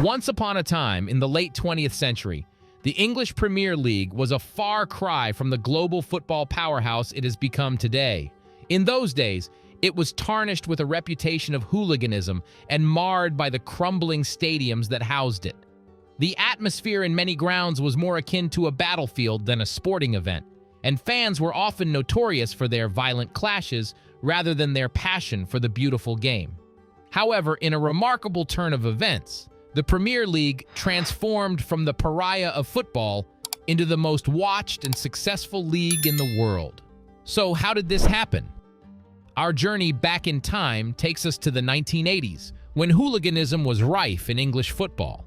Once upon a time, in the late 20th century, the English Premier League was a far cry from the global football powerhouse it has become today. In those days, it was tarnished with a reputation of hooliganism and marred by the crumbling stadiums that housed it. The atmosphere in many grounds was more akin to a battlefield than a sporting event, and fans were often notorious for their violent clashes rather than their passion for the beautiful game. However, in a remarkable turn of events, the Premier League transformed from the pariah of football into the most watched and successful league in the world. So how did this happen? Our journey back in time takes us to the 1980s, when hooliganism was rife in English football.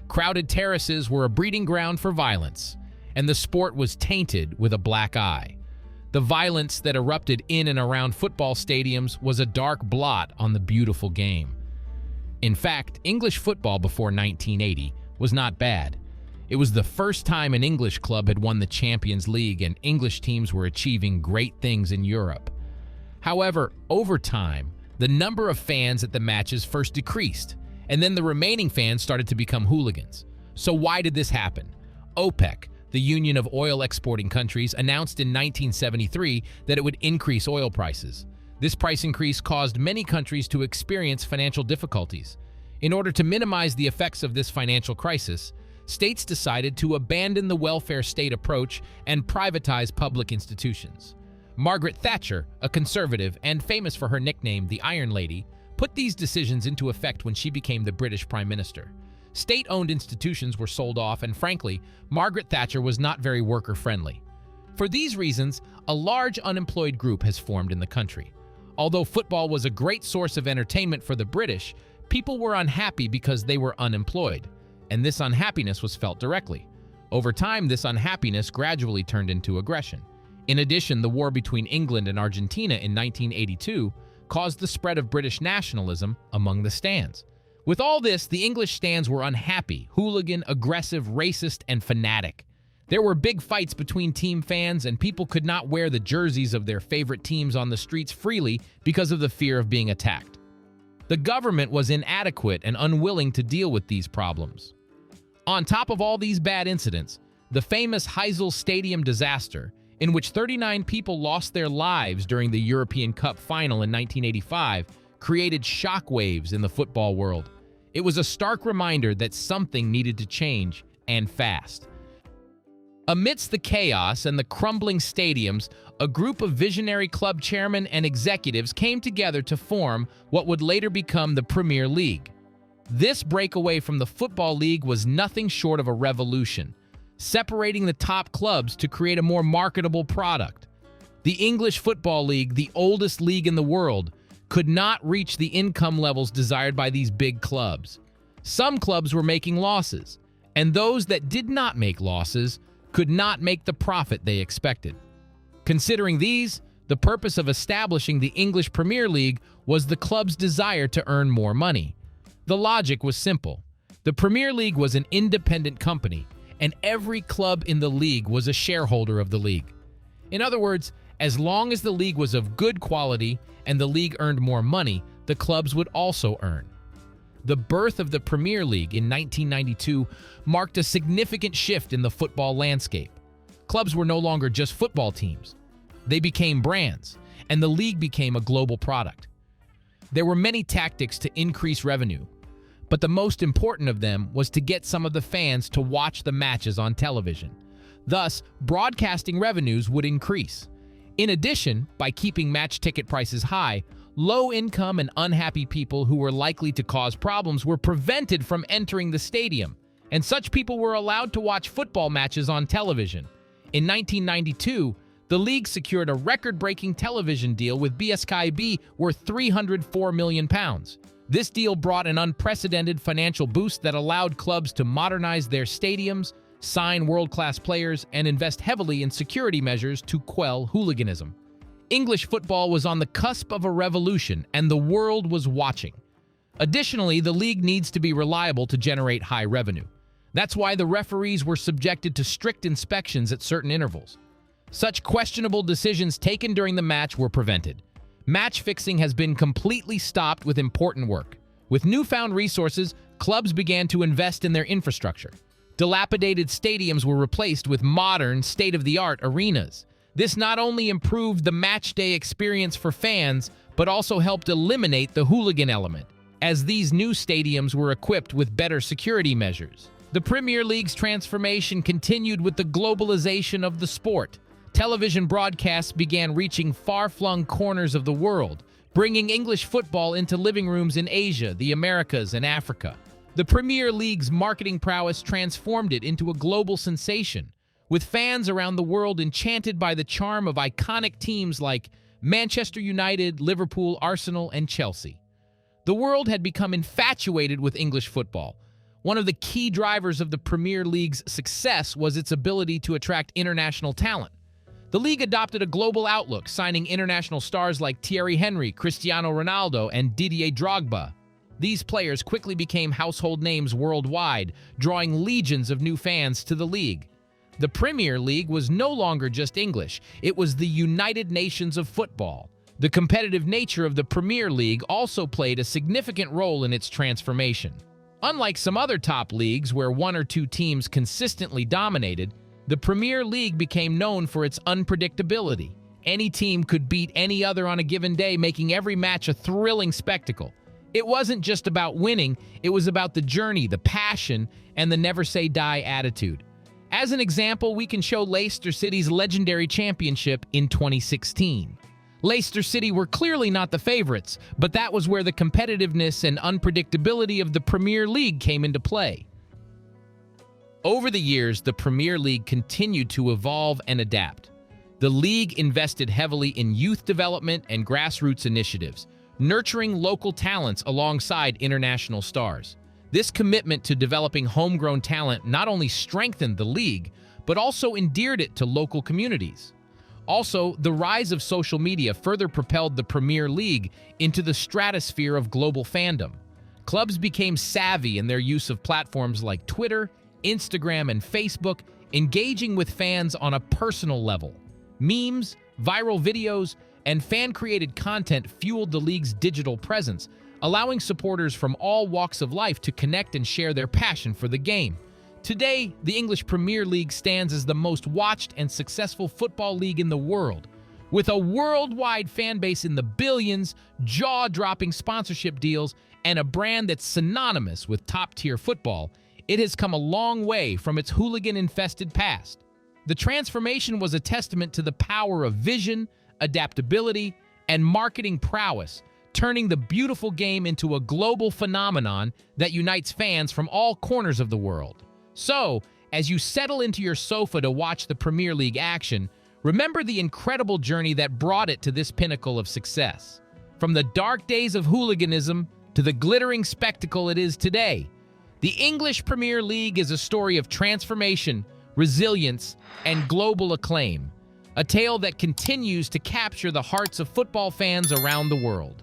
Crowded terraces were a breeding ground for violence, and the sport was tainted with a black eye. The violence that erupted in and around football stadiums was a dark blot on the beautiful game. In fact, English football before 1980 was not bad. It was the first time an English club had won the Champions League, and English teams were achieving great things in Europe. However, over time, the number of fans at the matches first decreased, and then the remaining fans started to become hooligans. So why did this happen? OPEC, the Union of Oil Exporting Countries, announced in 1973 that it would increase oil prices. This price increase caused many countries to experience financial difficulties. In order to minimize the effects of this financial crisis, states decided to abandon the welfare state approach and privatize public institutions. Margaret Thatcher, a conservative and famous for her nickname, the Iron Lady, put these decisions into effect when she became the British Prime Minister. State-owned institutions were sold off, and frankly, Margaret Thatcher was not very worker-friendly. For these reasons, a large unemployed group has formed in the country. Although football was a great source of entertainment for the British, people were unhappy because they were unemployed, and this unhappiness was felt directly. Over time, this unhappiness gradually turned into aggression. In addition, the war between England and Argentina in 1982 caused the spread of British nationalism among the stands. With all this, the English stands were unhappy, hooligan, aggressive, racist, and fanatic. There were big fights between team fans, and people could not wear the jerseys of their favorite teams on the streets freely because of the fear of being attacked. The government was inadequate and unwilling to deal with these problems. On top of all these bad incidents, the famous Heysel Stadium disaster, in which 39 people lost their lives during the European Cup final in 1985, created shockwaves in the football world. It was a stark reminder that something needed to change, and fast. Amidst the chaos and the crumbling stadiums, a group of visionary club chairmen and executives came together to form what would later become the Premier League. This breakaway from the Football League was nothing short of a revolution, separating the top clubs to create a more marketable product. The English Football League, the oldest league in the world, could not reach the income levels desired by these big clubs. Some clubs were making losses, and those that did not make losses could not make the profit they expected. Considering these, the purpose of establishing the English Premier League was the club's desire to earn more money. The logic was simple. The Premier League was an independent company, and every club in the league was a shareholder of the league. In other words, as long as the league was of good quality and the league earned more money, the clubs would also earn. The birth of the Premier League in 1992 marked a significant shift in the football landscape. Clubs were no longer just football teams. They became brands, and the league became a global product. There were many tactics to increase revenue, but the most important of them was to get some of the fans to watch the matches on television. Thus, broadcasting revenues would increase. In addition, by keeping match ticket prices high, low-income and unhappy people who were likely to cause problems were prevented from entering the stadium, and such people were allowed to watch football matches on television. In 1992, the league secured a record-breaking television deal with BSKB worth £304 million. This deal brought an unprecedented financial boost that allowed clubs to modernize their stadiums, sign world-class players, and invest heavily in security measures to quell hooliganism. English football was on the cusp of a revolution, and the world was watching. Additionally, the league needs to be reliable to generate high revenue. That's why the referees were subjected to strict inspections at certain intervals. Such questionable decisions taken during the match were prevented. Match fixing has been completely stopped with important work. With newfound resources, clubs began to invest in their infrastructure. Dilapidated stadiums were replaced with modern, state-of-the-art arenas. This not only improved the match-day experience for fans, but also helped eliminate the hooligan element, as these new stadiums were equipped with better security measures. The Premier League's transformation continued with the globalization of the sport. Television broadcasts began reaching far-flung corners of the world, bringing English football into living rooms in Asia, the Americas, and Africa. The Premier League's marketing prowess transformed it into a global sensation, with fans around the world enchanted by the charm of iconic teams like Manchester United, Liverpool, Arsenal, and Chelsea. The world had become infatuated with English football. One of the key drivers of the Premier League's success was its ability to attract international talent. The league adopted a global outlook, signing international stars like Thierry Henry, Cristiano Ronaldo, and Didier Drogba. These players quickly became household names worldwide, drawing legions of new fans to the league. The Premier League was no longer just English, it was the United Nations of football. The competitive nature of the Premier League also played a significant role in its transformation. Unlike some other top leagues where one or two teams consistently dominated, the Premier League became known for its unpredictability. Any team could beat any other on a given day, making every match a thrilling spectacle. It wasn't just about winning, it was about the journey, the passion, and the never-say-die attitude. As an example, we can show Leicester City's legendary championship in 2016. Leicester City were clearly not the favorites, but that was where the competitiveness and unpredictability of the Premier League came into play. Over the years, the Premier League continued to evolve and adapt. The league invested heavily in youth development and grassroots initiatives, nurturing local talents alongside international stars. This commitment to developing homegrown talent not only strengthened the league, but also endeared it to local communities. Also, the rise of social media further propelled the Premier League into the stratosphere of global fandom. Clubs became savvy in their use of platforms like Twitter, Instagram, and Facebook, engaging with fans on a personal level. Memes, viral videos, and fan-created content fueled the league's digital presence, allowing supporters from all walks of life to connect and share their passion for the game. Today, the English Premier League stands as the most watched and successful football league in the world. With a worldwide fan base in the billions, jaw-dropping sponsorship deals, and a brand that's synonymous with top-tier football, it has come a long way from its hooligan-infested past. The transformation was a testament to the power of vision, adaptability, and marketing prowess, turning the beautiful game into a global phenomenon that unites fans from all corners of the world. So, as you settle into your sofa to watch the Premier League action, remember the incredible journey that brought it to this pinnacle of success. From the dark days of hooliganism to the glittering spectacle it is today, the English Premier League is a story of transformation, resilience, and global acclaim. A tale that continues to capture the hearts of football fans around the world.